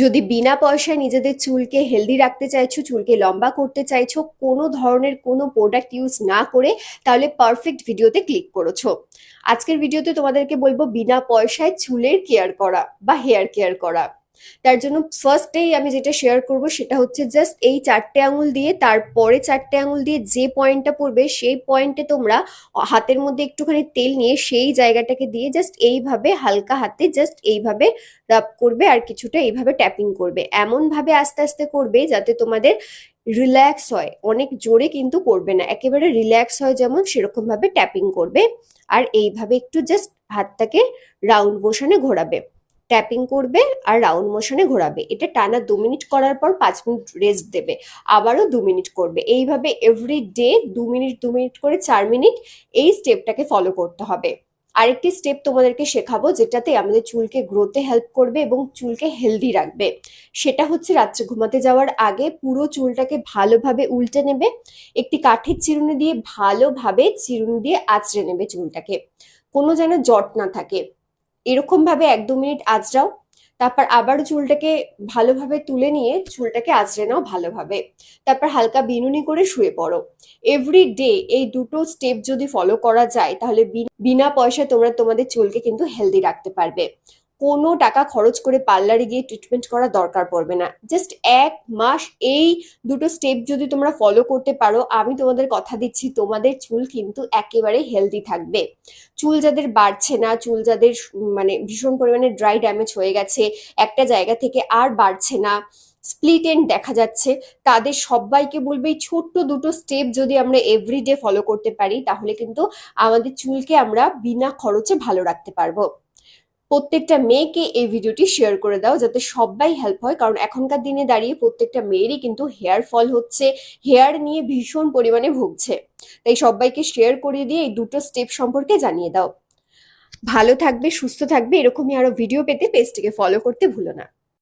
যদি বিনা পয়সায় নিজেদের চুলকে হেলদি রাখতে চাইছো, চুলকে লম্বা করতে চাইছো, কোনো ধরনের কোনো প্রোডাক্ট ইউজ না করে, তাহলে পারফেক্ট ভিডিওতে ক্লিক করেছো। আজকের ভিডিওতে তোমাদেরকে বলবো বিনা পয়সায় চুলের কেয়ার করা বা হেয়ার কেয়ার করা। তার জন্য ফার্স্টেই আমি যেটা শেয়ার করব সেটা হচ্ছে জাস্ট এই 4টে আঙুল দিয়ে, তারপরে 4টে আঙুল দিয়ে যে পয়েন্টটা পড়বে সেই পয়েন্টে তোমরা হাতের মধ্যে একটুখানি তেল নিয়ে সেই জায়গাটাকে দিয়ে জাস্ট এইভাবে হালকা হাতে জাস্ট এইভাবে রাব করবে আর কিছুটা এইভাবে ট্যাপিং করবে। এমন ভাবে আস্তে আস্তে করবে যাতে তোমাদের রিল্যাক্স হয়, অনেক জোরে কিন্তু করবে না, একেবারে রিল্যাক্স হয় যেমন সেরকম ভাবে ট্যাপিং করবে। আর এইভাবে একটু জাস্ট হাতটাকে রাউন্ড মোশনে ঘোরাবে, ট্যাপিং করবে আর রাউন্ড মোশনে ঘোরাবে। এটা টানা 2 মিনিট করার পর 5 মিনিট রেস্ট দেবে, আবারও 2 মিনিট করবে। এইভাবে এভরি ডে 2 মিনিট 2 মিনিট করে 4 মিনিট এই স্টেপটাকে ফলো করতে হবে। আরেকটি স্টেপ তোমাদেরকে শেখাবো যেটাতে আমাদের চুলকে গ্রোথে হেল্প করবে এবং চুলকে হেলদি রাখবে। সেটা হচ্ছে রাত্রে ঘুমাতে যাওয়ার আগে পুরো চুলটাকে ভালোভাবে উল্টে নেবে, একটি কাঠের চিরুনি দিয়ে ভালোভাবে চিরুনি দিয়ে আঁচড়ে নেবে চুলটাকে, কোনো যেন জট না থাকে। এরকম ভাবে 1-2 মিনিট আঁচড়াও, তারপর আবার চুলটাকে ভালোভাবে তুলে নিয়ে চুলটাকে আঁচড়ে নাও ভালোভাবে, তারপর হালকা বিনুনি করে শুয়ে পড়ো। এভরি ডে এই দুটো স্টেপ যদি ফলো করা যায় তাহলে বিনা পয়সায় তোমরা তোমাদের চুলকে কিন্তু হেলদি রাখতে পারবে। কোনো টাকা খরচ করে পার্লারে গিয়ে ট্রিটমেন্ট করার দরকার পড়বে না। জাস্ট 1 মাস এই দুটো স্টেপ যদি তোমরা ফলো করতে পারো, আমি তোমাদের কথা দিচ্ছি তোমাদের চুল কিন্তু একেবারে হেলদি থাকবে। চুল যাদের বাড়ছে না, চুল যাদের মানে ভীষণ পরিমাণে ড্রাই ড্যামেজ হয়ে গেছে, একটা জায়গা থেকে আর বাড়ছে না, স্প্লিট এন্ড দেখা যাচ্ছে, তাদের সবাইকে বলবে এই ছোট্ট দুটো স্টেপ যদি আমরা এভরিডে ফলো করতে পারি তাহলে কিন্তু আমাদের চুলকে আমরা বিনা খরচে ভালো রাখতে পারবো। প্রত্যেকটা মেয়েকে এই ভিডিওটি শেয়ার করে দাও যাতে সবাই হেল্প হয়, কারণ এখনকার দিনে দাঁড়িয়ে প্রত্যেকটা মেয়েরই কিন্তু হেয়ার ফল হচ্ছে, হেয়ার নিয়ে ভীষণ পরিমাণে ভুগছে। তাই সবাইকে শেয়ার করিয়ে দিয়ে এই দুটো স্টেপ সম্পর্কে জানিয়ে দাও। ভালো থাকবে, সুস্থ থাকবে, এরকমই আরো ভিডিও পেতে পেজটিকে ফলো করতে ভুলো না।